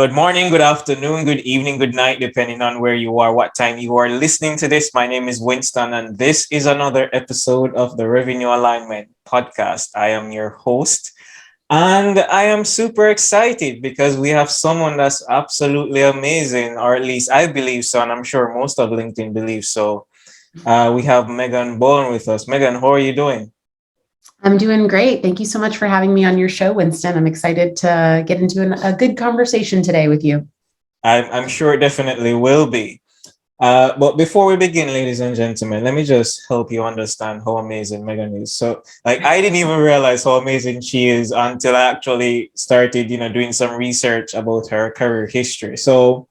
Good morning, good afternoon, good evening, good night, depending on where you are, what time you are listening to this. My name is Winston, and this is another episode of the Revenue Alignment Podcast. I am your host, and I am super excited because we have someone that's absolutely amazing, or at least I believe so, and I'm sure most of LinkedIn believes so. We have Megan Bowen with us. Megan, how are you doing? I'm doing great. Thank you so much for having me on your show, Winston. I'm excited to get into a good conversation today with you. I'm sure it definitely will be. But before we begin, ladies and gentlemen, let me just help you understand how amazing Megan is. So, like, I didn't even realize how amazing she is until I actually started, doing some research about her career history. So,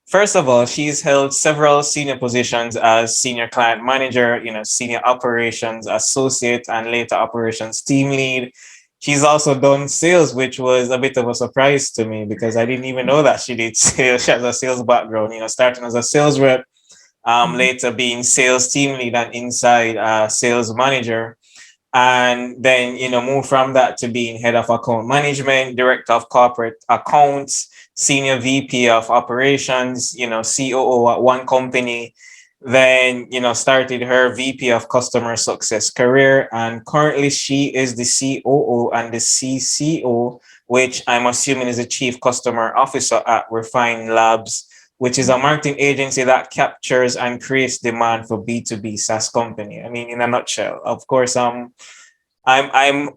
first of all, she's held several senior positions as senior client manager, senior operations associate, and later operations team lead. She's also done sales, which was a bit of a surprise to me because I didn't even know that she did sales. She has a sales background, starting as a sales rep, later being sales team lead and inside sales manager. And then, move from that to being head of account management, director of corporate accounts, senior VP of operations, COO at one company. Then, started her VP of customer success career. And currently she is the COO and the CCO, which I'm assuming is the chief customer officer at Refine Labs, which is a marketing agency that captures and creates demand for B2B SaaS company. I mean, in a nutshell, of course, I'm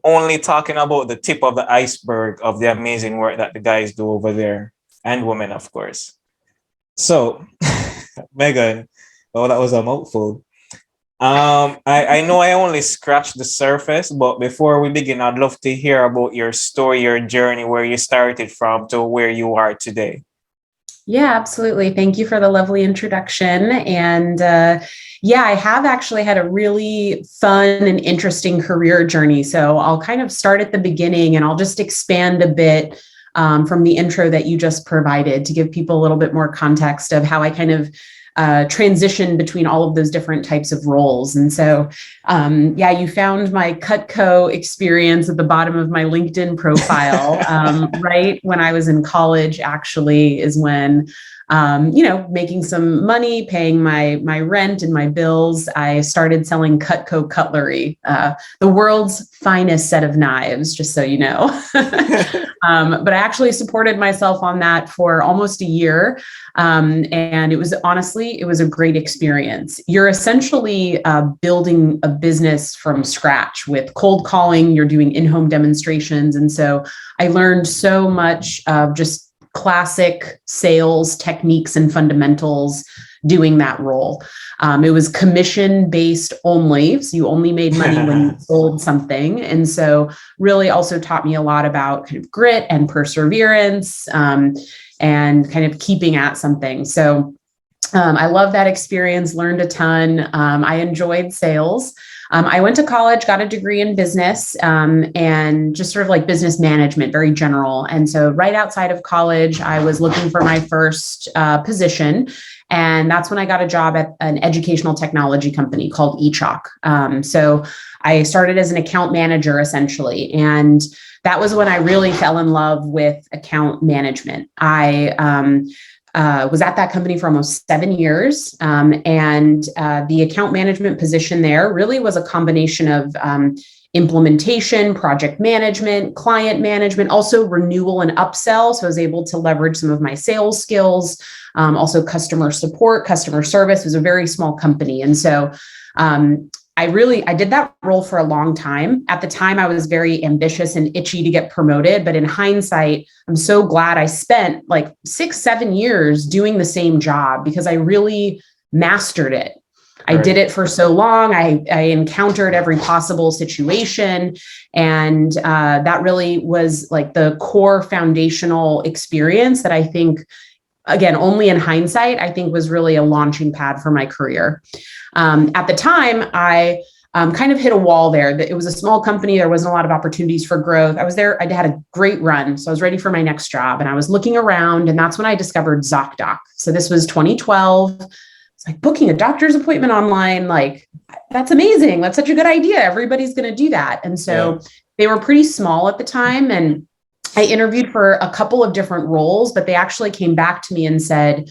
only talking about the tip of the iceberg of the amazing work that the guys do over there and women, of course. So, Megan, well, that was a mouthful. I know I only scratched the surface, but before we begin, I'd love to hear about your story, your journey, where you started from to where you are today. Yeah, absolutely. Thank you for the lovely introduction. And I have actually had a really fun and interesting career journey. So I'll kind of start at the beginning and I'll just expand a bit from the intro that you just provided to give people a little bit more context of how I kind of transition between all of those different types of roles. And so, you found my Cutco experience at the bottom of my LinkedIn profile. Right when I was in college, actually, is when, making some money, paying my rent and my bills, I started selling Cutco cutlery, the world's finest set of knives, just so you know. But I actually supported myself on that for almost a year. And it was a great experience. You're essentially building a business from scratch with cold calling. You're doing in-home demonstrations. And so I learned so much of just classic sales techniques and fundamentals doing that role. It was commission based only. So you only made money when you sold something. And so really also taught me a lot about kind of grit and perseverance, and kind of keeping at something. So I love that experience, learned a ton. I enjoyed sales. I went to college, got a degree in business, and just sort of like business management, very general. And so right outside of college, I was looking for my first position. And that's when I got a job at an educational technology company called eChalk. So I started as an account manager, essentially. And that was when I really fell in love with account management. I was at that company for almost 7 years. And the account management position there really was a combination of implementation, project management, client management, also renewal and upsell. So I was able to leverage some of my sales skills, also customer support, customer service. It was a very small company. And so I did that role for a long time. At the time, I was very ambitious and itchy to get promoted. But in hindsight, I'm so glad I spent like 6-7 years doing the same job because I really mastered it. I did it for so long. I encountered every possible situation. And that really was like the core foundational experience that I think, again, only in hindsight, I think was really a launching pad for my career. At the time, I kind of hit a wall there. It was a small company. There wasn't a lot of opportunities for growth. I was there. I had a great run. So I was ready for my next job. And I was looking around. And that's when I discovered ZocDoc. So this was 2012. It's like booking a doctor's appointment online. Like, that's amazing. That's such a good idea. Everybody's going to do that. And so they were pretty small at the time. And I interviewed for a couple of different roles, but they actually came back to me and said,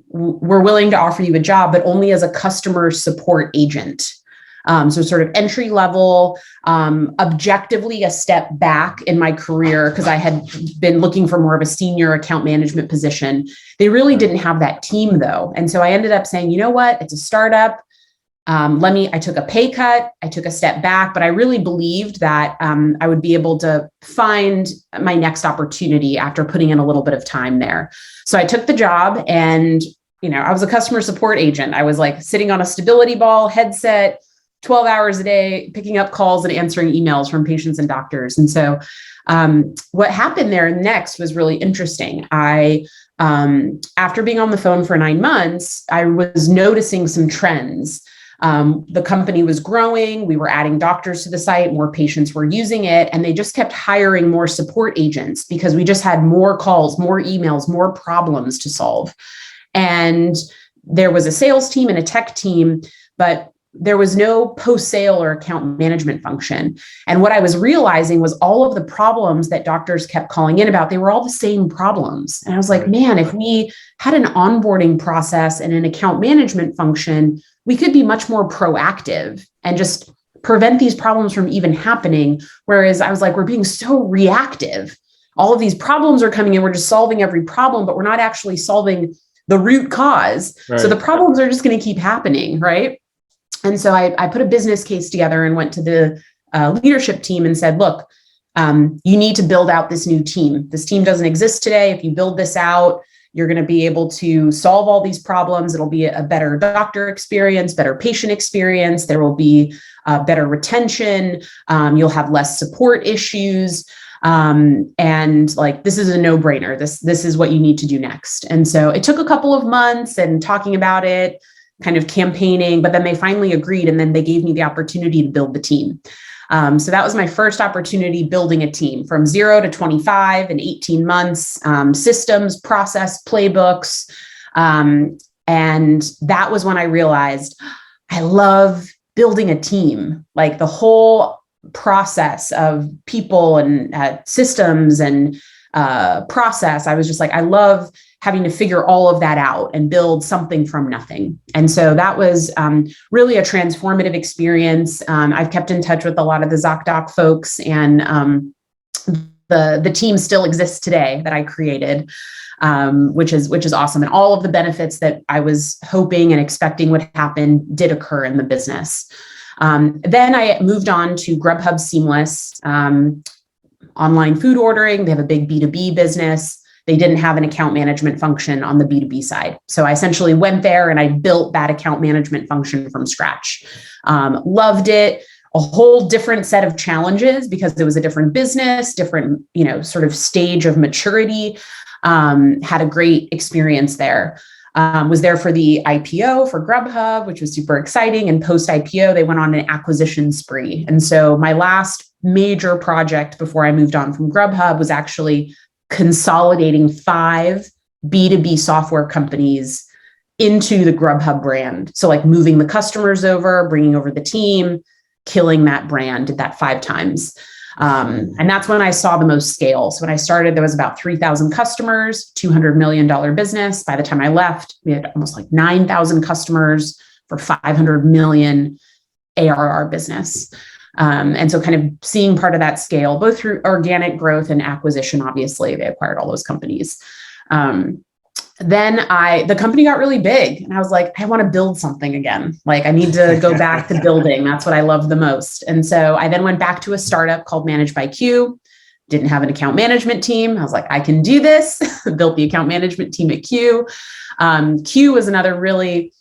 we're willing to offer you a job, but only as a customer support agent. So sort of entry level, objectively a step back in my career because I had been looking for more of a senior account management position. They really didn't have that team though. And so I ended up saying, you know what, it's a startup. I took a pay cut, I took a step back, but I really believed that I would be able to find my next opportunity after putting in a little bit of time there. So I took the job and, I was a customer support agent. I was like sitting on a stability ball headset, 12 hours a day, picking up calls and answering emails from patients and doctors. And so what happened there next was really interesting. After being on the phone for 9 months, I was noticing some trends. The company was growing. We were adding doctors to the site. More patients were using it. And they just kept hiring more support agents because we just had more calls, more emails, more problems to solve. And there was a sales team and a tech team, but there was no post-sale or account management function. And what I was realizing was all of the problems that doctors kept calling in about, they were all the same problems. And I was like, man, if we had an onboarding process and an account management function, we could be much more proactive and just prevent these problems from even happening. Whereas I was like, we're being so reactive. All of these problems are coming in. We're just solving every problem, but we're not actually solving the root cause. Right. So the problems are just going to keep happening, right? And so I put a business case together and went to the leadership team and said, look, you need to build out this new team. This team doesn't exist today. If you build this out, you're going to be able to solve all these problems. It'll be a better doctor experience, better patient experience. There will be better retention. You'll have less support issues. And like, this is a no-brainer. This is what you need to do next. And so it took a couple of months and talking about it, kind of campaigning, but then they finally agreed. And then they gave me the opportunity to build the team. So that was my first opportunity building a team from 0 to 25 in 18 months, systems, process, playbooks. And that was when I realized I love building a team, like the whole process of people and systems and process. I was just like, I love having to figure all of that out and build something from nothing. And so that was really a transformative experience. I've kept in touch with a lot of the ZocDoc folks, and the team still exists today that I created, which is awesome. And all of the benefits that I was hoping and expecting would happen did occur in the business. Then I moved on to Grubhub Seamless, online food ordering. They have a big B2B business. They didn't have an account management function on the B2B side. So I essentially went there and I built that account management function from scratch. Loved it. A whole different set of challenges because it was a different business, different, sort of stage of maturity. Had a great experience there. Was there for the IPO for Grubhub, which was super exciting. And post IPO, they went on an acquisition spree. And so my last major project before I moved on from Grubhub was actually consolidating 5 B2B software companies into the Grubhub brand. So like moving the customers over, bringing over the team, killing that brand, did that 5 times. And that's when I saw the most scale. So when I started, there was about 3,000 customers, $200 million business. By the time I left, we had almost like 9,000 customers for 500 million ARR business. And so kind of seeing part of that scale, both through organic growth and acquisition, obviously, they acquired all those companies. Then the company got really big and I was like, I want to build something again. Like I need to go back to building. That's what I love the most. And so I then went back to a startup called Managed by Q. Didn't have an account management team. I was like, I can do this. Built the account management team at Q. Q was another really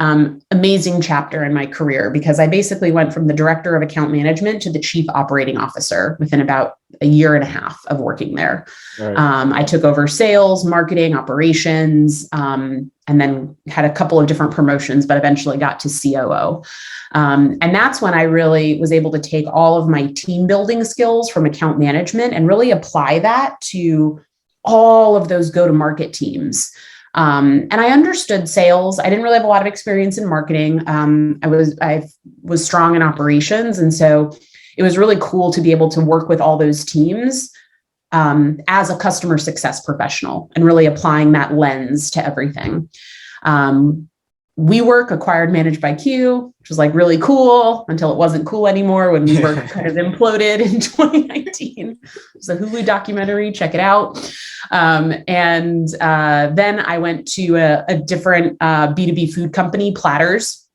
amazing chapter in my career because I basically went from the director of account management to the chief operating officer within about a year and a half of working there. Right. I took over sales, marketing, operations, and then had a couple of different promotions, but eventually got to COO. And that's when I really was able to take all of my team building skills from account management and really apply that to all of those go-to-market teams. And I understood sales. I didn't really have a lot of experience in marketing. I was strong in operations. And so it was really cool to be able to work with all those teams as a customer success professional and really applying that lens to everything. WeWork acquired Managed by Q, which was like really cool until it wasn't cool anymore when WeWork kind of imploded in 2019. It's a Hulu documentary, check it out. Then I went to a different B2B food company, Platters.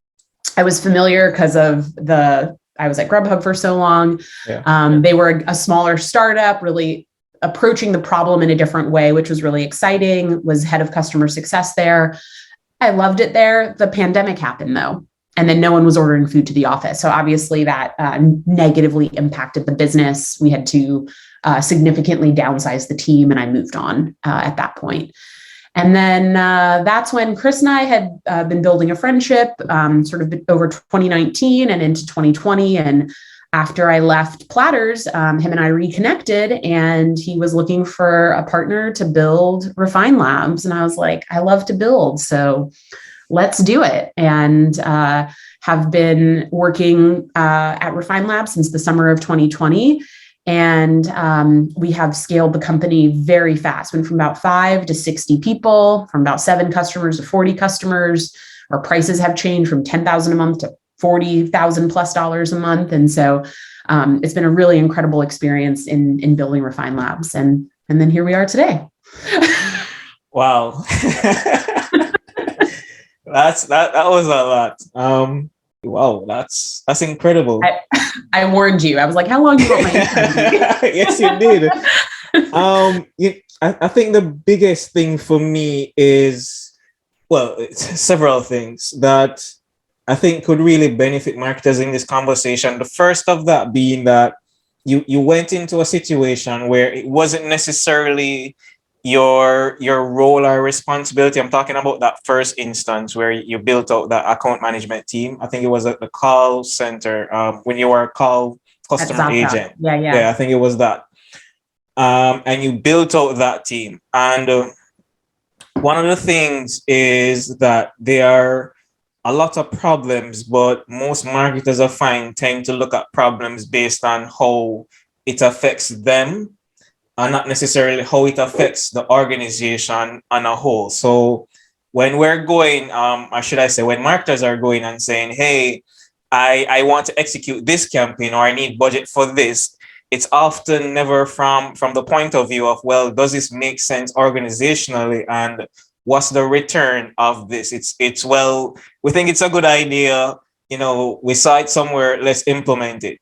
I was familiar because of I was at Grubhub for so long. Yeah. They were a smaller startup, really approaching the problem in a different way, which was really exciting, was head of customer success there. I loved it there. The pandemic happened though, and then no one was ordering food to the office. So obviously that negatively impacted the business. We had to significantly downsize the team, and I moved on at that point. And then that's when Chris and I had been building a friendship sort of over 2019 and into 2020. And after I left Platters, him and I reconnected, and he was looking for a partner to build Refine Labs. And I was like, I love to build, so let's do it. And have been working at Refine Labs since the summer of 2020. And we have scaled the company very fast. Went from about 5 to 60 people, from about 7 customers to 40 customers. Our prices have changed from $10,000 a month to $40,000+ a month. And so it's been a really incredible experience in building Refine Labs. And then here we are today. Wow. That was a lot. Wow, that's incredible. I warned you. I was like, how long do you want my Yes, you did. I think the biggest thing for me is, well, it's several things that I think could really benefit marketers in this conversation. The first of that being that you went into a situation where it wasn't necessarily your role or responsibility. I'm talking about that first instance where you built out that account management team. I think it was at the call center when you were a call customer agent. Yeah, I think it was that. And you built out that team. And one of the things is that there are a lot of problems, but most marketers I find tend to look at problems based on how it affects them and not necessarily how it affects the organization on a whole. So when we're going, or should I say, when marketers are going and saying, hey, I want to execute this campaign, or I need budget for this, it's often never from the point of view of, well, does this make sense organizationally? And what's the return of this? It's well, we think it's a good idea. We saw it somewhere, let's implement it.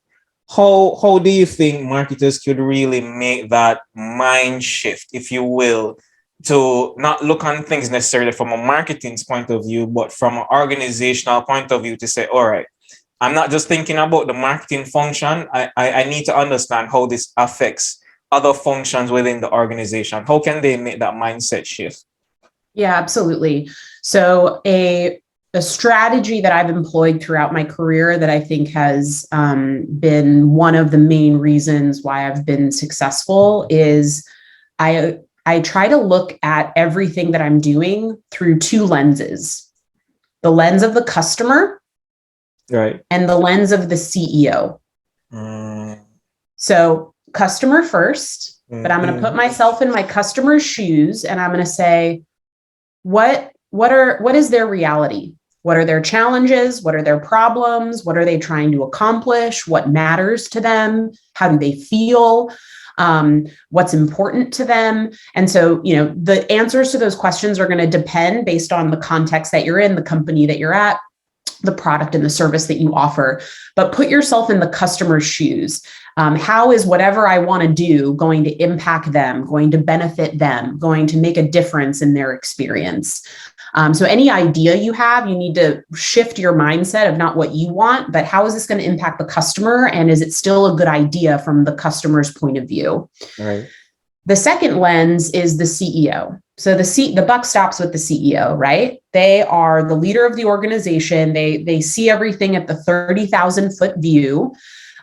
How do you think marketers could really make that mind shift, if you will, to not look on things necessarily from a marketing's point of view, but from an organizational point of view, to say, all right, I'm not just thinking about the marketing function. I need to understand how this affects other functions within the organization. How can they make that mindset shift? Yeah, absolutely. So a strategy that I've employed throughout my career that I think has been one of the main reasons why I've been successful is I try to look at everything that I'm doing through 2 lenses: the lens of the customer, right, and the lens of the CEO. So customer first, but I'm going to put myself in my customer's shoes, and I'm going to say, what is their reality? What are their challenges? What are their problems? What are they trying to accomplish? What matters to them? How do they feel? What's important to them? And so, the answers to those questions are going to depend based on the context that you're in, the company that you're at, the product and the service that you offer. But put yourself in the customer's shoes. How is whatever I want to do going to impact them, going to benefit them, going to make a difference in their experience? So any idea you have, you need to shift your mindset of not what you want, but how is this going to impact the customer? And is it still a good idea from the customer's point of view? Right. The second lens is the CEO. So the buck stops with the CEO, right? They are the leader of the organization. They see everything at the 30,000 foot view.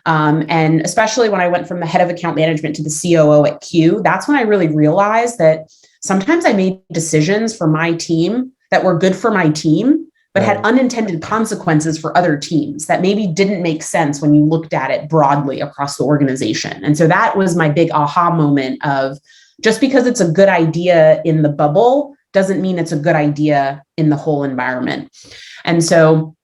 And especially when I went from the head of account management to the COO at Q, that's when I really realized that sometimes I made decisions for my team that were good for my team, but had unintended consequences for other teams that maybe didn't make sense when you looked at it broadly across the organization. And so that was my big aha moment of, just because it's a good idea in the bubble doesn't mean it's a good idea in the whole environment. And so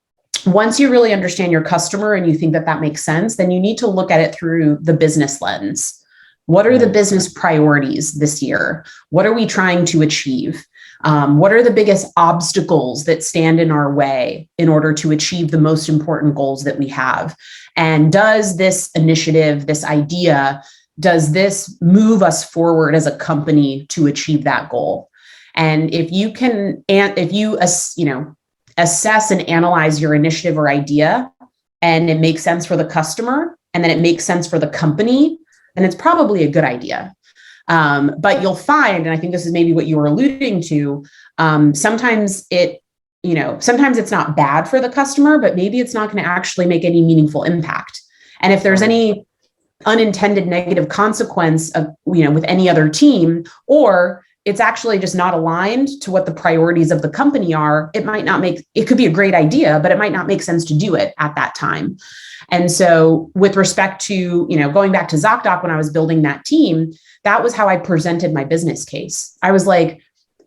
once you really understand your customer and you think that that makes sense, then you need to look at it through the business lens. What are the business priorities this year? What are we trying to achieve? What are the biggest obstacles that stand in our way in order to achieve the most important goals that we have? And does this initiative, this idea, does this move us forward as a company to achieve that goal? And if you can, if you, assess and analyze your initiative or idea, and it makes sense for the customer, and then it makes sense for the company, then it's probably a good idea. But you'll find, and I think this is maybe what you were alluding to, sometimes it's not bad for the customer, but maybe it's not going to actually make any meaningful impact. And if there's any unintended negative consequence of, with any other team, or it's actually just not aligned to what the priorities of the company are, it could be a great idea, but it might not make sense to do it at that time. And so with respect to, going back to ZocDoc, when I was building that team, that was how I presented my business case. I was like,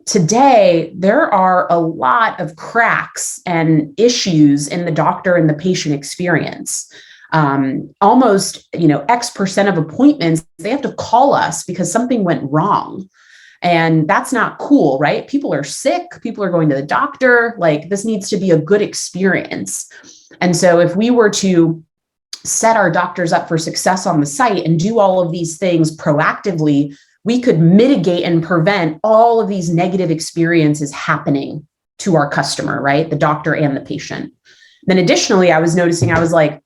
today, there are a lot of cracks and issues in the doctor and the patient experience. Almost, X% of appointments, they have to call us because something went wrong. And that's not cool, right? People are sick. People are going to the doctor. Like, this needs to be a good experience. And so if we were to set our doctors up for success on the site and do all of these things proactively, we could mitigate and prevent all of these negative experiences happening to our customer, right? The doctor and the patient. Then additionally, I was like,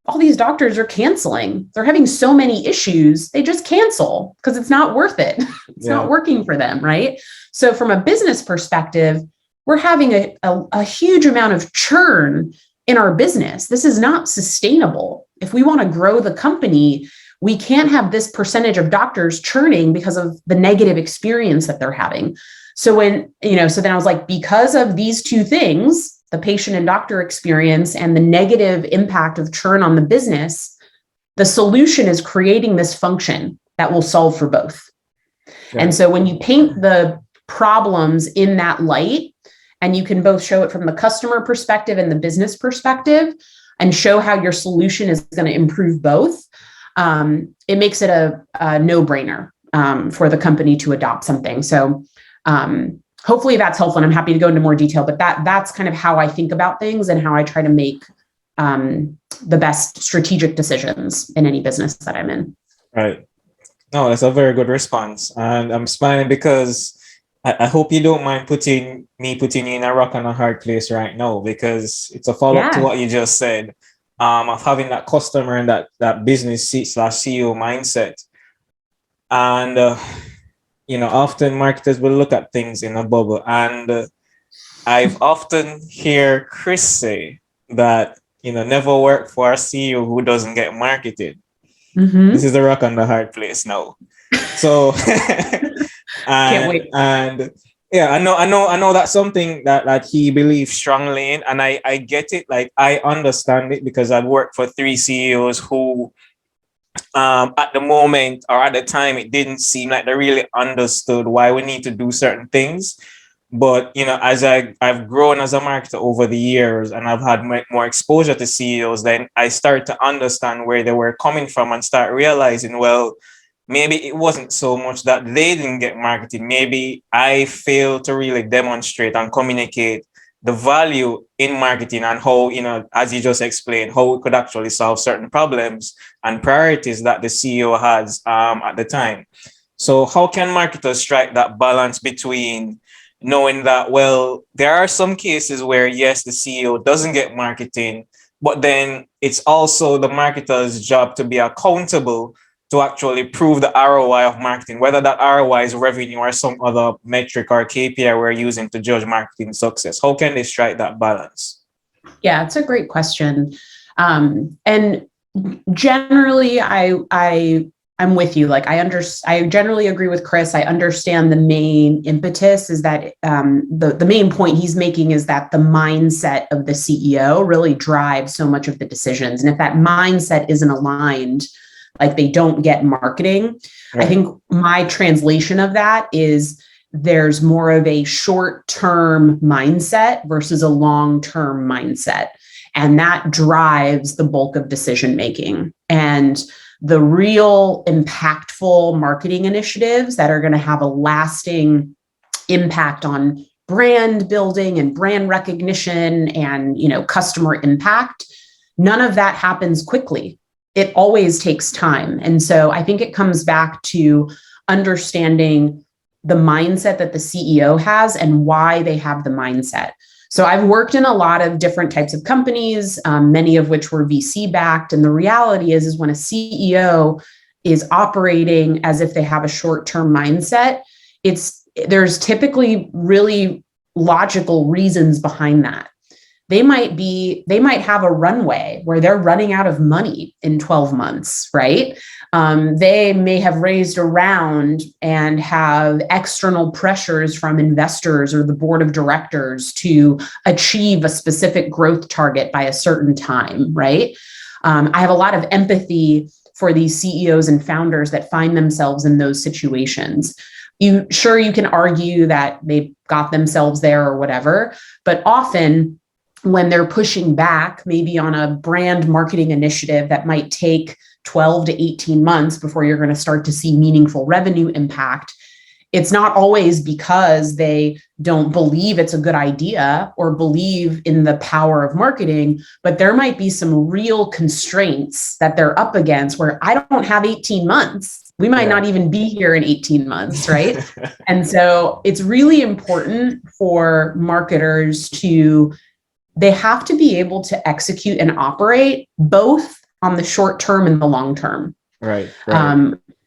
all these doctors are canceling. They're having so many issues. They just cancel because it's not worth it. It's not working for them, right? So from a business perspective, we're having a huge amount of churn in our business. This is not sustainable. If we want to grow the company, we can't have this percentage of doctors churning because of the negative experience that they're having. So so then I was like, because of these two things, the patient and doctor experience and the negative impact of churn on the business, the solution is creating this function that will solve for both. Yeah. And so when you paint the problems in that light, and you can both show it from the customer perspective and the business perspective, and show how your solution is going to improve both, it makes it a no-brainer for the company to adopt something. So hopefully that's helpful, and I'm happy to go into more detail, but that's kind of how I think about things and how I try to make the best strategic decisions in any business that I'm in. Right. No, that's a very good response. And I'm smiling because I hope you don't mind putting you in a rock and a hard place right now, because it's a follow-up to what you just said, of having that customer and that business /CEO mindset. And often marketers will look at things in a bubble. And I've often hear Chris say that, never work for a CEO who doesn't get marketed. Mm-hmm. This is the rock and the hard place now. So, can't wait. And yeah, I know that's something that he believes strongly in. And I get it. Like, I understand it because I've worked for 3 CEOs who, at the moment or at the time, it didn't seem like they really understood why we need to do certain things. But, as I've grown as a marketer over the years and I've had more exposure to CEOs, then I start to understand where they were coming from and start realizing, well, maybe it wasn't so much that they didn't get marketing. Maybe I failed to really demonstrate and communicate the value in marketing and how, as you just explained, how it could actually solve certain problems and priorities that the CEO has at the time. So how can marketers strike that balance between knowing that, well, there are some cases where, yes, the CEO doesn't get marketing, but then it's also the marketer's job to be accountable to actually prove the ROI of marketing, whether that ROI is revenue or some other metric or KPI we're using to judge marketing success. How can they strike that balance? Yeah, it's a great question. And generally, I I'm with you. Like I generally agree with Chris. I understand the main impetus is that the main point he's making is that the mindset of the CEO really drives so much of the decisions. And if that mindset isn't aligned, like they don't get marketing. Right. I think my translation of that is there's more of a short-term mindset versus a long-term mindset. And that drives the bulk of decision making. And the real impactful marketing initiatives that are going to have a lasting impact on brand building and brand recognition and, customer impact, none of that happens quickly. It always takes time. And so I think it comes back to understanding the mindset that the CEO has and why they have the mindset. So I've worked in a lot of different types of companies, many of which were VC backed. And the reality is when a CEO is operating as if they have a short-term mindset, there's typically really logical reasons behind that. They might have a runway where they're running out of money in 12 months, right? They may have raised a round and have external pressures from investors or the board of directors to achieve a specific growth target by a certain time, right? I have a lot of empathy for these CEOs and founders that find themselves in those situations. You can argue that they got themselves there or whatever, but often when they're pushing back, maybe on a brand marketing initiative that might take 12 to 18 months before you're going to start to see meaningful revenue impact, it's not always because they don't believe it's a good idea or believe in the power of marketing, but there might be some real constraints that they're up against where I don't have 18 months. We might not even be here in 18 months, right? And so it's really important for marketers they have to be able to execute and operate both on the short term and the long term. Right.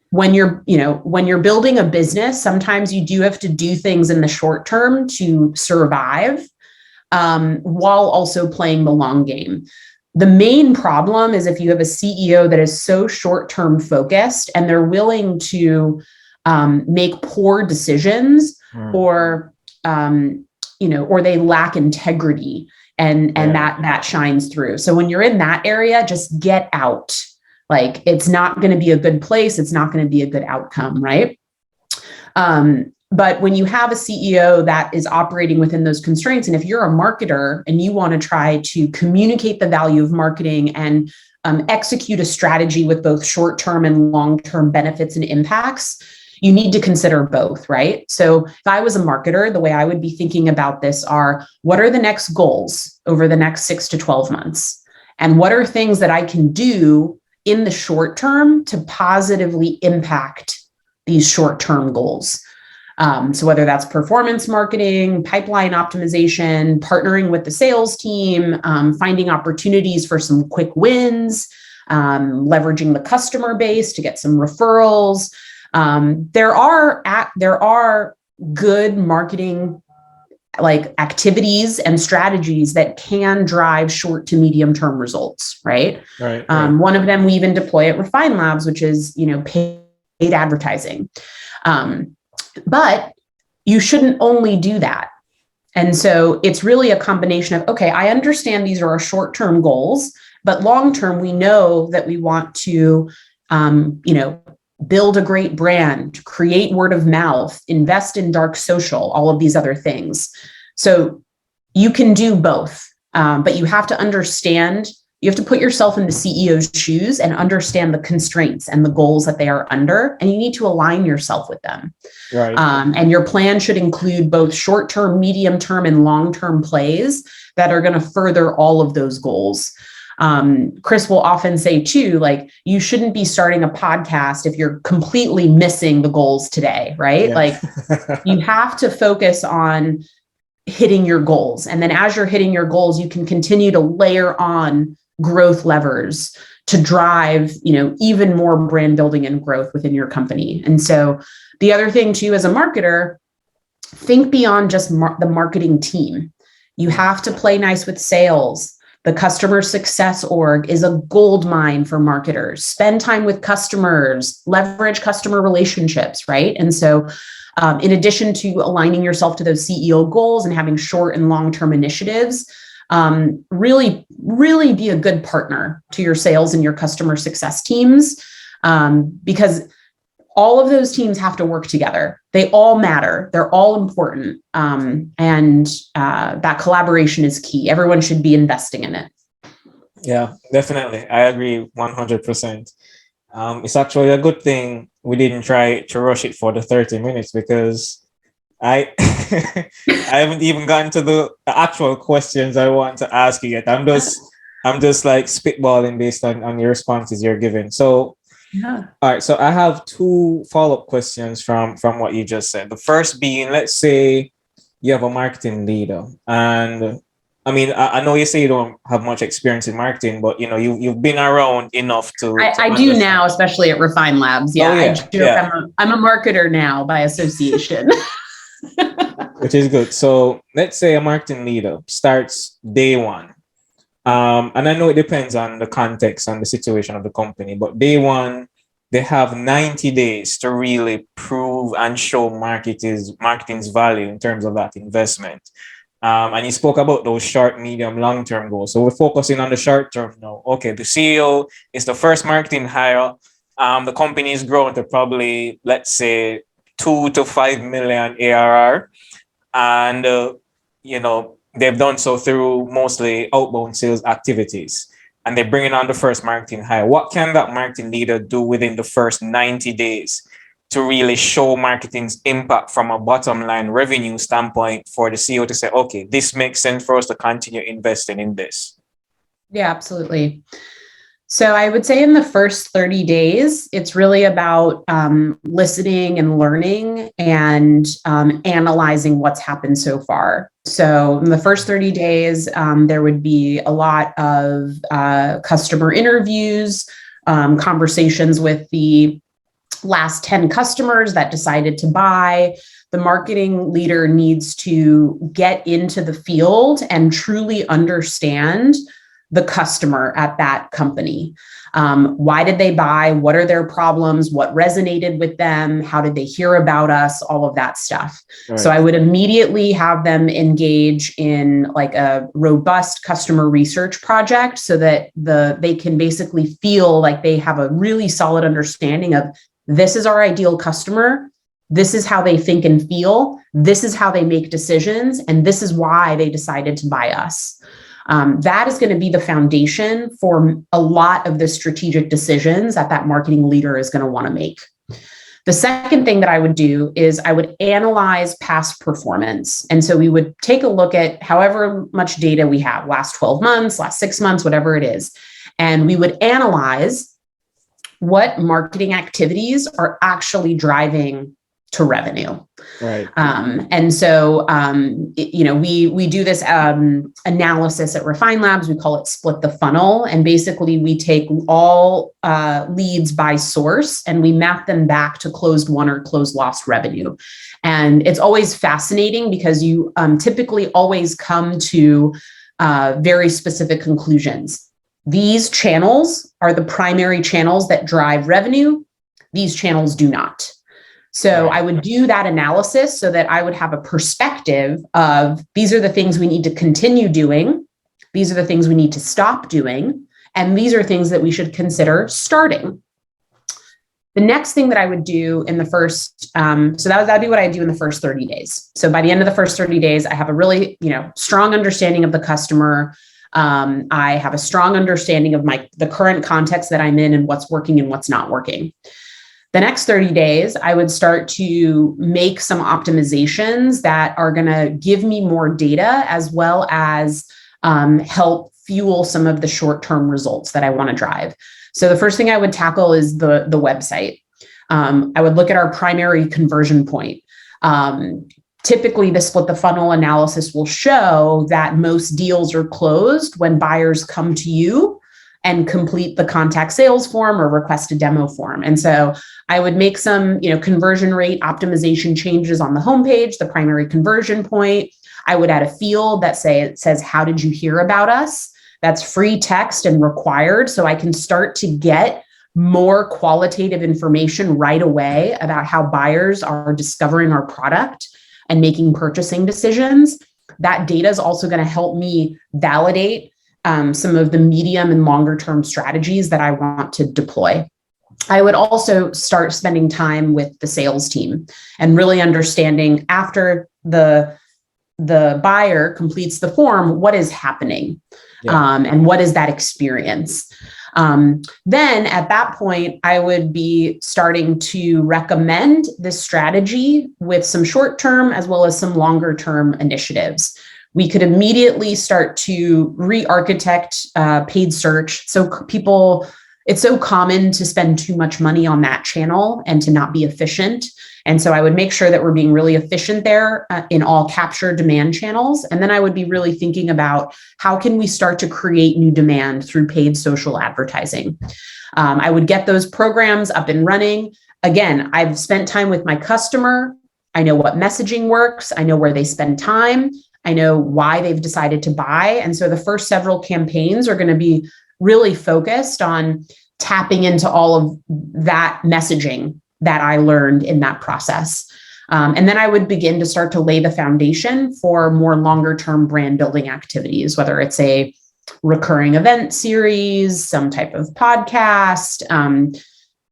When you're building a business, sometimes you do have to do things in the short term to survive, while also playing the long game. The main problem is if you have a CEO that is so short-term focused and they're willing to make poor decisions or they lack integrity. And that shines through. So when you're in that area, just get out. Like it's not going to be a good place. It's not going to be a good outcome, right? But when you have a CEO that is operating within those constraints, and if you're a marketer and you want to try to communicate the value of marketing and execute a strategy with both short-term and long-term benefits and impacts, you need to consider both, right? So if I was a marketer, the way I would be thinking about this are, what are the next goals over the next 6 to 12 months? And what are things that I can do in the short term to positively impact these short-term goals? So whether that's performance marketing, pipeline optimization, partnering with the sales team, finding opportunities for some quick wins, leveraging the customer base to get some referrals. There are good marketing activities and strategies that can drive short to medium term results, right? Right. One of them we even deploy at Refine Labs, which is paid advertising. But you shouldn't only do that. And so it's really a combination of, okay, I understand these are our short-term goals, but long-term, we know that we want to, build a great brand, create word of mouth, invest in dark social, all of these other things. So you can do both, but you have to understand, you have to put yourself in the CEO's shoes and understand the constraints and the goals that they are under, and you need to align yourself with them. Right. And your plan should include both short-term, medium-term, and long-term plays that are going to further all of those goals. Chris will often say too, you shouldn't be starting a podcast if you're completely missing the goals today, right? Yeah. You have to focus on hitting your goals. And then as you're hitting your goals, you can continue to layer on growth levers to drive, even more brand building and growth within your company. And so the other thing too, as a marketer, think beyond just the marketing team. You have to play nice with sales. The customer success org is a gold mine for marketers. Spend time with customers, leverage customer relationships, right? And so in addition to aligning yourself to those CEO goals and having short and long-term initiatives, really, really be a good partner to your sales and your customer success teams, because all of those teams have to work together. They all matter. They're all important. And that collaboration is key. Everyone should be investing in it. Yeah, definitely. I agree 100%. It's actually a good thing we didn't try to rush it for the 30 minutes, because I I haven't even gotten to the actual questions I want to ask you yet. I'm just like spitballing based on your responses you're giving. So Yeah. all right, so I have two follow-up questions from what you just said. The first being, let's say you have a marketing leader, and I mean, I know you say you don't have much experience in marketing, but you know, you've been around enough to I do now, especially at Refine Labs. Yeah, Oh, yeah, I joke, yeah. I'm a marketer now by association. Which is good. So let's say a marketing leader starts day one. And I know it depends on the context and the situation of the company, but day one, they have 90 days to really prove and show marketing's value in terms of that investment. And you spoke about those short, medium, long-term goals. So we're focusing on the short term now. Okay, the CEO is the first marketing hire. The company is growing to probably, let's say, 2 to 5 million ARR. And, you know, they've done so through mostly outbound sales activities. And they're bringing on the first marketing hire. What can that marketing leader do within the first 90 days to really show marketing's impact from a bottom line revenue standpoint for the CEO to say, okay, this makes sense for us to continue investing in this? Yeah, absolutely. So I would say in the first 30 days, it's really about listening and learning and analyzing what's happened so far. So in the first 30 days, there would be a lot of customer interviews, conversations with the last 10 customers that decided to buy. The marketing leader needs to get into the field and truly understand the customer at that company. Why did they buy? What are their problems? What resonated with them? How did they hear about us? All of that stuff. Right. So I would immediately have them engage in like a robust customer research project so that they can basically feel like they have a really solid understanding of this is our ideal customer. This is how they think and feel. This is how they make decisions. And this is why they decided to buy us. That is going to be the foundation for a lot of the strategic decisions that marketing leader is going to want to make. The second thing that I would do is I would analyze past performance. And so we would take a look at however much data we have, last 12 months, last 6 months, whatever it is. And we would analyze what marketing activities are actually driving to revenue. Right. And so, we do this analysis at Refine Labs. We call it split the funnel. And basically we take all leads by source and we map them back to closed won or closed lost revenue. And it's always fascinating because you typically always come to very specific conclusions. These channels are the primary channels that drive revenue. These channels do not. So I would do that analysis so that I would have a perspective of these are the things we need to continue doing. These are the things we need to stop doing. And these are things that we should consider starting. The next thing that I would do in the first, that'd be what I do in the first 30 days. So by the end of the first 30 days, I have a really, strong understanding of the customer. I have a strong understanding of the current context that I'm in and what's working and what's not working. The next 30 days, I would start to make some optimizations that are going to give me more data as well as help fuel some of the short-term results that I want to drive. So the first thing I would tackle is the website. I would look at our primary conversion point. Typically, the split the funnel analysis will show that most deals are closed when buyers come to you and complete the contact sales form or request a demo form. And so I would make some, conversion rate optimization changes on the homepage, the primary conversion point. I would add a field that says, how did you hear about us? that's free text and required. So I can start to get more qualitative information right away about how buyers are discovering our product and making purchasing decisions. That data is also going to help me validate some of the medium and longer term strategies that I want to deploy. I would also start spending time with the sales team and really understanding after the buyer completes the form, what is happening, and what is that experience. Then at that point, I would be starting to recommend this strategy with some short-term as well as some longer-term initiatives. We could immediately start to re-architect paid search. So it's so common to spend too much money on that channel and to not be efficient. And so I would make sure that we're being really efficient there in all capture demand channels. And then I would be really thinking about how can we start to create new demand through paid social advertising. I would get those programs up and running. Again, I've spent time with my customer. I know what messaging works. I know where they spend time. I know why they've decided to buy. And so the first several campaigns are going to be really focused on tapping into all of that messaging that I learned in that process. And then I would begin to start to lay the foundation for more longer term brand building activities, whether it's a recurring event series, some type of podcast,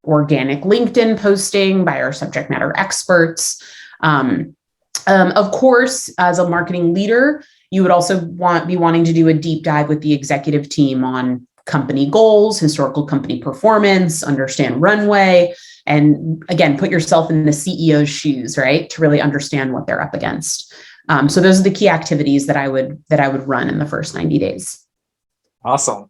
organic LinkedIn posting by our subject matter experts. Of course, as a marketing leader, you would also be wanting to do a deep dive with the executive team on company goals, historical company performance, understand runway, and again, put yourself in the CEO's shoes, right? To really understand what they're up against. So those are the key activities that I would run in the first 90 days. Awesome.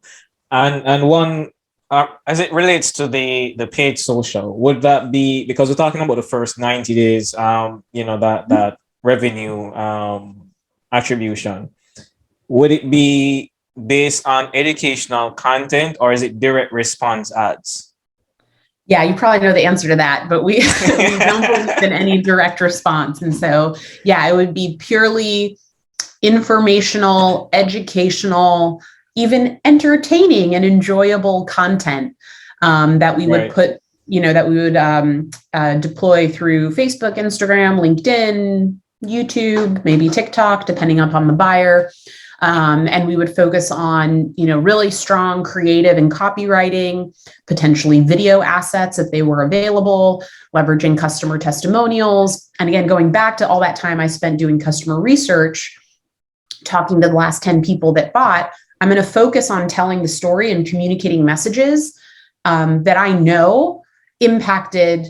And one, as it relates to the paid social, would that be, because we're talking about the first 90 days, that revenue attribution, would it be based on educational content or is it direct response ads? Yeah, you probably know the answer to that, but we don't believe in any direct response. And so, yeah, it would be purely informational, educational, even entertaining and enjoyable content that we would put, that we would deploy through Facebook, Instagram, LinkedIn, YouTube, maybe TikTok, depending upon the buyer. And we would focus on, really strong creative and copywriting, potentially video assets if they were available, leveraging customer testimonials. And again, going back to all that time I spent doing customer research, talking to the last 10 people that bought, I'm going to focus on telling the story and communicating messages that I know impacted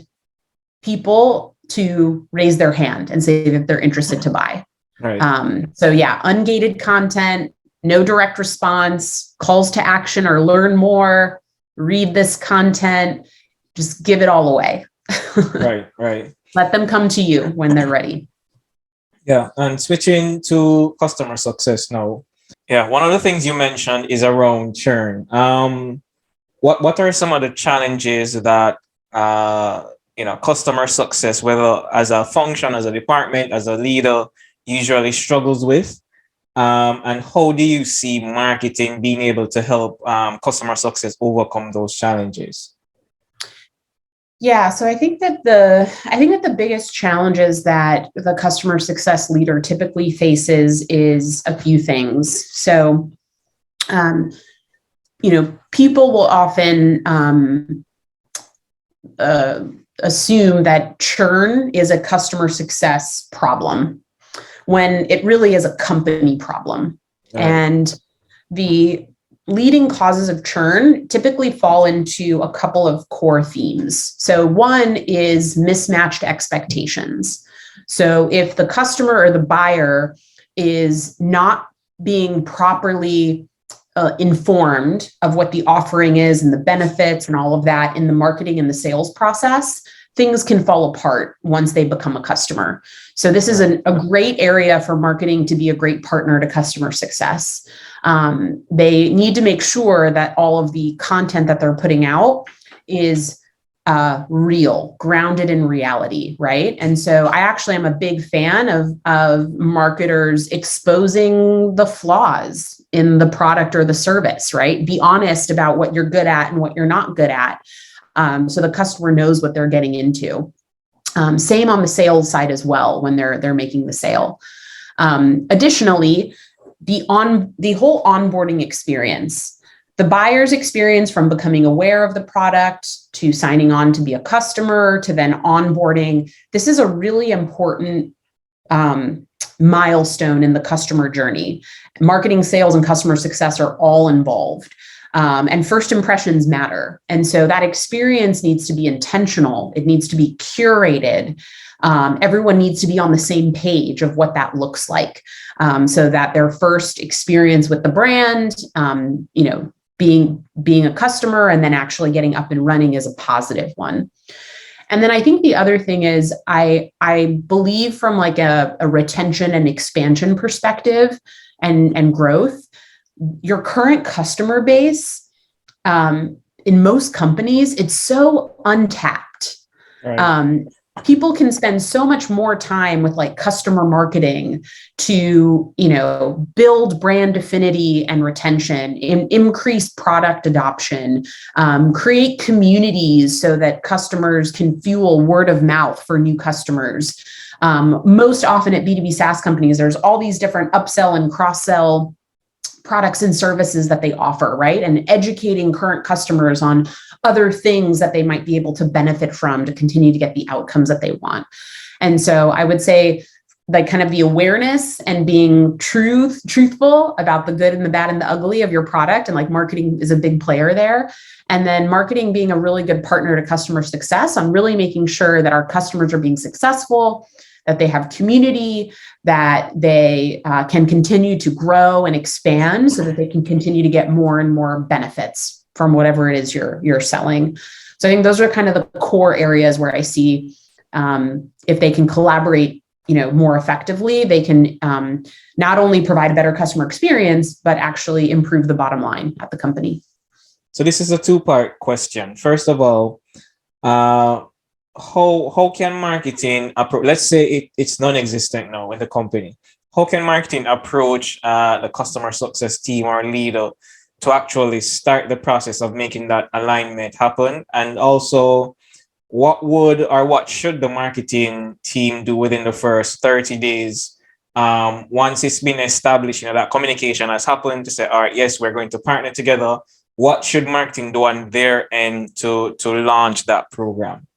people to raise their hand and say that they're interested to buy. Right. So yeah, ungated content, no direct response, calls to action or learn more, read this content, just give it all away. Right. Let them come to you when they're ready. Yeah. And switching to customer success now. Yeah. One of the things you mentioned is around churn. What are some of the challenges that, customer success, whether as a function, as a department, as a leader, usually struggles with, and how do you see marketing being able to help customer success overcome those challenges? Yeah, so I think that the biggest challenges that the customer success leader typically faces is a few things. So, people will often assume that churn is a customer success problem, when it really is a company problem. Right. And the leading causes of churn typically fall into a couple of core themes. So one is mismatched expectations. So if the customer or the buyer is not being properly informed of what the offering is and the benefits and all of that in the marketing and the sales process, things can fall apart once they become a customer. So this is a great area for marketing to be a great partner to customer success. They need to make sure that all of the content that they're putting out is real, grounded in reality, right? And so I actually am a big fan of marketers exposing the flaws in the product or the service, right? Be honest about what you're good at and what you're not good at, so the customer knows what they're getting into. Same on the sales side as well when they're making the sale. Additionally, the whole onboarding experience. The buyer's experience from becoming aware of the product to signing on to be a customer to then onboarding. This is a really important milestone in the customer journey. Marketing, sales, and customer success are all involved. And first impressions matter. And so that experience needs to be intentional. It needs to be curated. Everyone needs to be on the same page of what that looks like, so that their first experience with the brand, being a customer and then actually getting up and running is a positive one. And then I think the other thing is I believe from like a retention and expansion perspective and growth, your current customer base, in most companies, it's so untapped. Right. People can spend so much more time with like customer marketing to, build brand affinity and retention, increase product adoption, create communities so that customers can fuel word of mouth for new customers. Most often at B2B SaaS companies, there's all these different upsell and cross-sell products and services that they offer, right? And educating current customers on other things that they might be able to benefit from to continue to get the outcomes that they want. And so I would say like kind of the awareness and being truthful about the good and the bad and the ugly of your product. And like marketing is a big player there. And then marketing being a really good partner to customer success on really making sure that our customers are being successful, that they have community, that they can continue to grow and expand so that they can continue to get more and more benefits from whatever it is you're selling. So I think those are kind of the core areas where I see if they can collaborate, more effectively, they can not only provide a better customer experience, but actually improve the bottom line at the company. So this is a two-part question. First of all, how can marketing approach, let's say it's non-existent now in the company. How can marketing approach the customer success team or leader to actually start the process of making that alignment happen? And also, what should the marketing team do within the first 30 days once it's been established, that communication has happened to say, all right, yes, we're going to partner together. What should marketing do on their end to launch that program?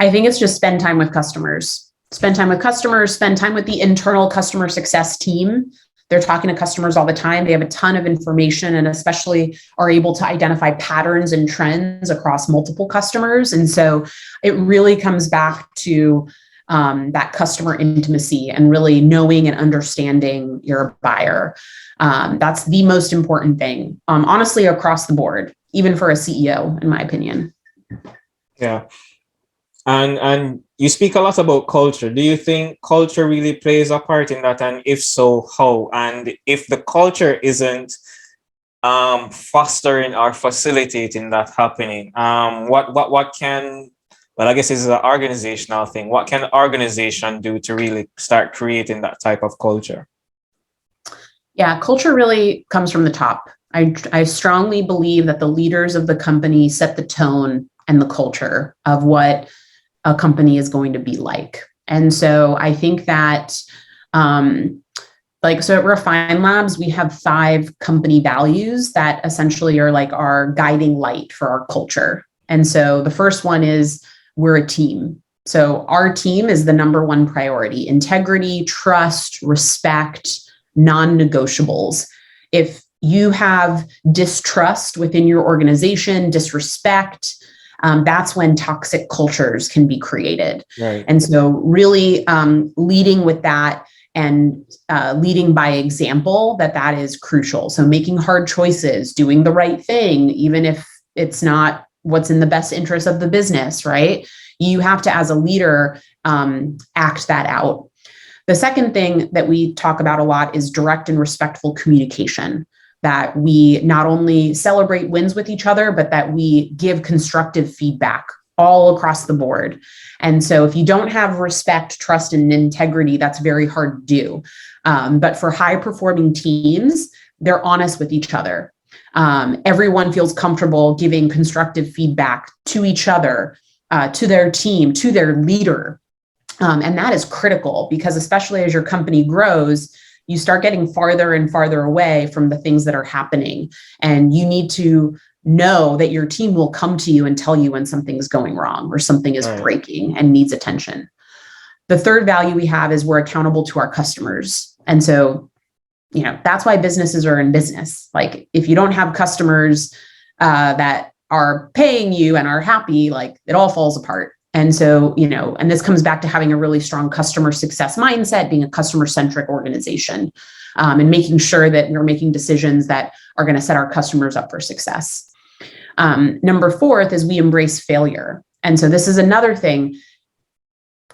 I think it's just spend time with customers, spend time with the internal customer success team. They're talking to customers all the time. They have a ton of information and especially are able to identify patterns and trends across multiple customers. And so it really comes back to that customer intimacy and really knowing and understanding your buyer. That's the most important thing, honestly, across the board, even for a CEO, in my opinion. Yeah. And you speak a lot about culture. Do you think culture really plays a part in that? And if so, how? And if the culture isn't fostering or facilitating that happening, what can, well, I guess it's an organizational thing. What can the organization do to really start creating that type of culture? Yeah, culture really comes from the top. I strongly believe that the leaders of the company set the tone and the culture of what a company is going to be like. And so I think that, so at Refine Labs, we have 5 company values that essentially are like our guiding light for our culture. And so the first one is we're a team. So our team is the number one priority: integrity, trust, respect, non-negotiables. If you have distrust within your organization, disrespect, that's when toxic cultures can be created. Right. And so really leading with that and leading by example, that is crucial. So making hard choices, doing the right thing, even if it's not what's in the best interest of the business, right? You have to, as a leader, act that out. The second thing that we talk about a lot is direct and respectful communication. that we not only celebrate wins with each other, but that we give constructive feedback all across the board. And so if you don't have respect, trust, and integrity, that's very hard to do. But for high performing teams, they're honest with each other. Everyone feels comfortable giving constructive feedback to each other, to their team, to their leader. And that is critical because especially as your company grows, you start getting farther and farther away from the things that are happening. And you need to know that your team will come to you and tell you when something's going wrong or something is breaking and needs attention. The third value we have is we're accountable to our customers. And so, that's why businesses are in business. Like if you don't have customers that are paying you and are happy, like it all falls apart. And so, and this comes back to having a really strong customer success mindset, being a customer-centric organization, and making sure that we're making decisions that are going to set our customers up for success. Number fourth is we embrace failure. And so this is another thing.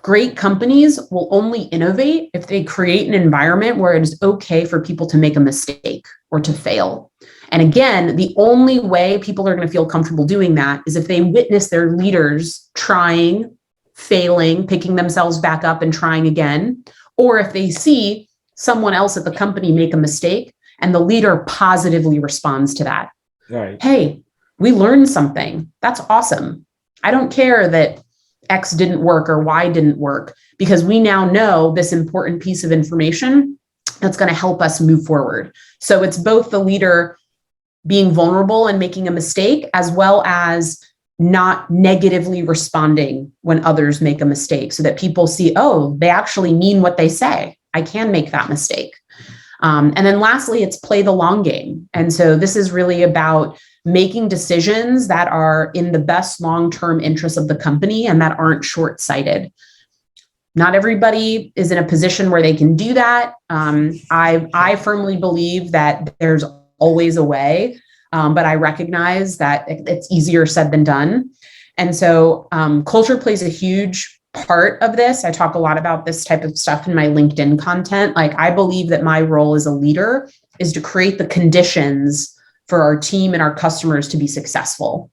Great companies will only innovate if they create an environment where it is okay for people to make a mistake or to fail. And again, the only way people are going to feel comfortable doing that is if they witness their leaders trying, failing, picking themselves back up and trying again, or if they see someone else at the company make a mistake and the leader positively responds to that. Right. Hey, we learned something. That's awesome. I don't care that X didn't work or Y didn't work because we now know this important piece of information that's going to help us move forward. So it's both the leader being vulnerable and making a mistake, as well as not negatively responding when others make a mistake so that people see, oh, they actually mean what they say. I can make that mistake. And then lastly, it's play the long game. And so this is really about making decisions that are in the best long-term interest of the company and that aren't short-sighted. Not everybody is in a position where they can do that. I firmly believe that there's always a way, but I recognize that it's easier said than done. And so culture plays a huge part of this. I talk a lot about this type of stuff in my LinkedIn content. Like I believe that my role as a leader is to create the conditions for our team and our customers to be successful.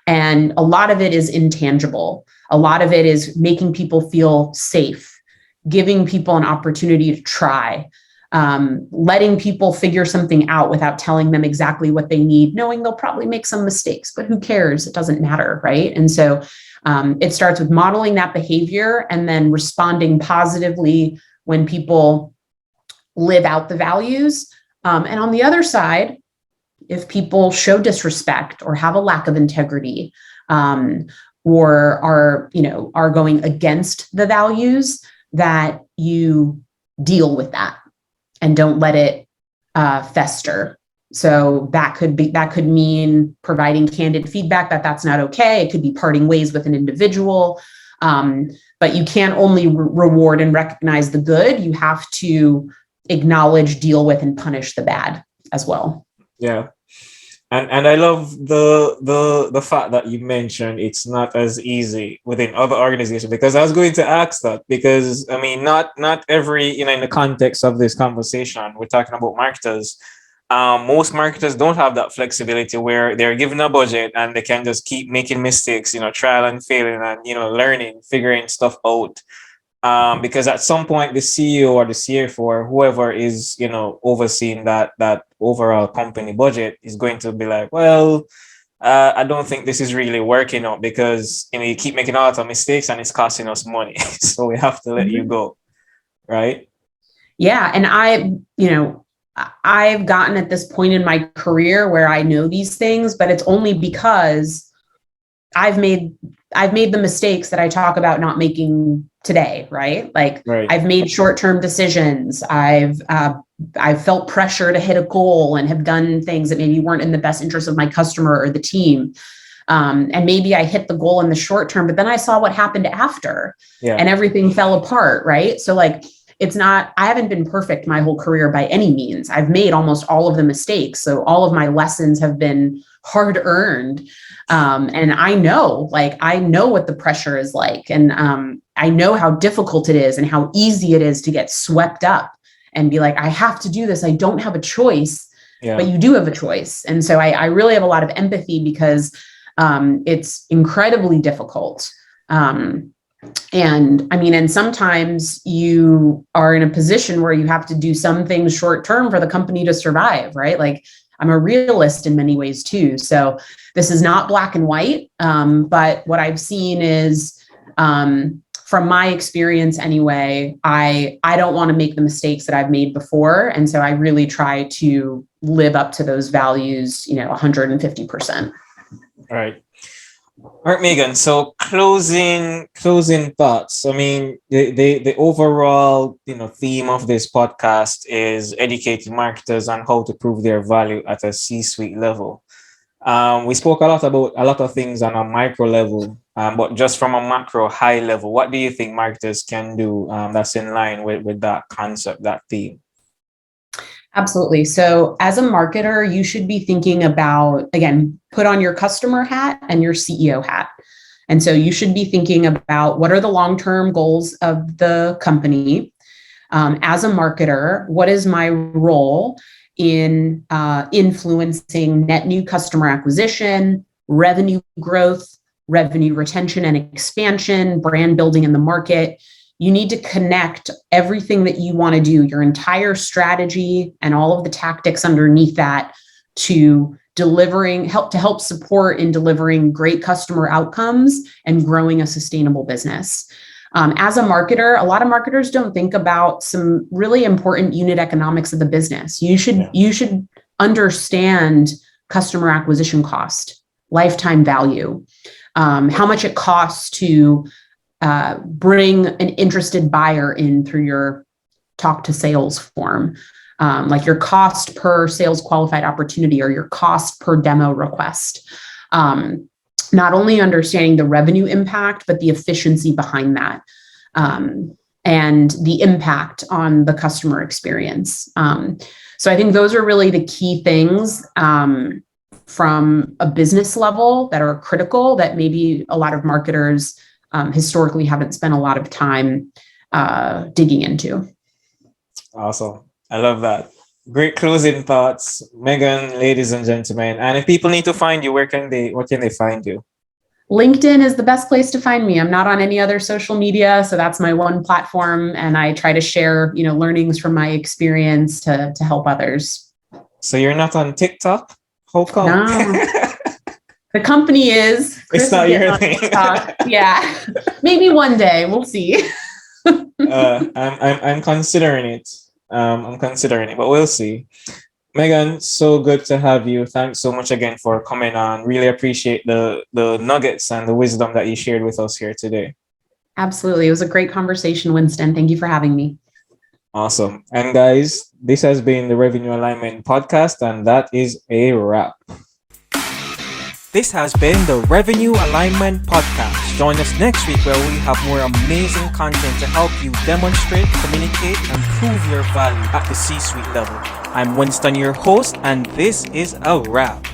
And a lot of it is intangible. A lot of it is making people feel safe, giving people an opportunity to try, letting people figure something out without telling them exactly what they need, knowing they'll probably make some mistakes, but who cares? It doesn't matter, right? And so it starts with modeling that behavior and then responding positively when people live out the values. And on the other side, if people show disrespect or have a lack of integrity, or are going against the values, that you deal with that and don't let it fester. So that could mean providing candid feedback that that's not okay. It could be parting ways with an individual, but you can't only reward and recognize the good. You have to acknowledge, deal with, and punish the bad as well. Yeah. And I love the fact that you mentioned it's not as easy within other organizations, because I was going to ask that, because I mean, not every, in the context of this conversation, we're talking about marketers. Most marketers don't have that flexibility where they're given a budget and they can just keep making mistakes, trial and failing and, learning, figuring stuff out. Because at some point the CEO or the CFO or whoever is, overseeing that overall company budget is going to be like, well, I don't think this is really working out because, you keep making a lot of mistakes and it's costing us money. So we have to let you go. Right. Yeah. And I've gotten at this point in my career where I know these things, but it's only because I've made the mistakes that I talk about not making today, right? Like I've made short-term decisions. I've felt pressure to hit a goal and have done things that maybe weren't in the best interest of my customer or the team. And maybe I hit the goal in the short term, but then I saw what happened after and everything fell apart, right? So like, I haven't been perfect my whole career by any means. I've made almost all of the mistakes. So all of my lessons have been hard earned. And I know what the pressure is like. And I know how difficult it is and how easy it is to get swept up and be like, I have to do this. I don't have a choice. but you do have a choice. And so I really have a lot of empathy because it's incredibly difficult. And I mean, and sometimes you are in a position where you have to do some things short term for the company to survive, right? Like I'm a realist in many ways too. So this is not black and white. But what I've seen is, from my experience anyway, I don't want to make the mistakes that I've made before. And so I really try to live up to those values, 150%. All right. All right, Megan. So closing thoughts. I mean, the overall theme of this podcast is educating marketers on how to prove their value at a C-suite level. We spoke a lot about a lot of things on a micro level, but just from a macro high level, what do you think marketers can do that's in line with that concept, that theme? Absolutely. So as a marketer, you should be thinking about, again, put on your customer hat and your CEO hat. And so you should be thinking about what are the long-term goals of the company. As a marketer, what is my role in influencing net new customer acquisition, revenue growth, revenue retention and expansion, brand building in the market? You need to connect everything that you want to do, your entire strategy and all of the tactics underneath that, to help support in delivering great customer outcomes and growing a sustainable business. As a marketer, a lot of marketers don't think about some really important unit economics of the business. You should understand customer acquisition cost, lifetime value, how much it costs to bring an interested buyer in through your talk to sales form, like your cost per sales qualified opportunity or your cost per demo request. Not only understanding the revenue impact, but the efficiency behind that, and the impact on the customer experience. So I think those are really the key things from a business level that are critical, that maybe a lot of marketers historically haven't spent a lot of time digging into. Awesome. I love that. Great closing thoughts, Megan, ladies and gentlemen. And if people need to find you, where can they find you? LinkedIn is the best place to find me. I'm not on any other social media, so that's my one platform, and I try to share, learnings from my experience to help others. So you're not on TikTok? How come? No. The company is. Chris, it's not your thing. Yeah, maybe one day we'll see. I'm considering it. I'm considering it, but we'll see. Megan, so good to have you. Thanks so much again for coming on. Really appreciate the nuggets and the wisdom that you shared with us here today. Absolutely. It was a great conversation, Winston. Thank you for having me. Awesome. And guys, this has been the Revenue Alignment Podcast, and that is a wrap. This has been the Revenue Alignment Podcast. Join us next week where we have more amazing content to help you demonstrate, communicate, and prove your value at the C-suite level. I'm Winston, your host, and this is a wrap.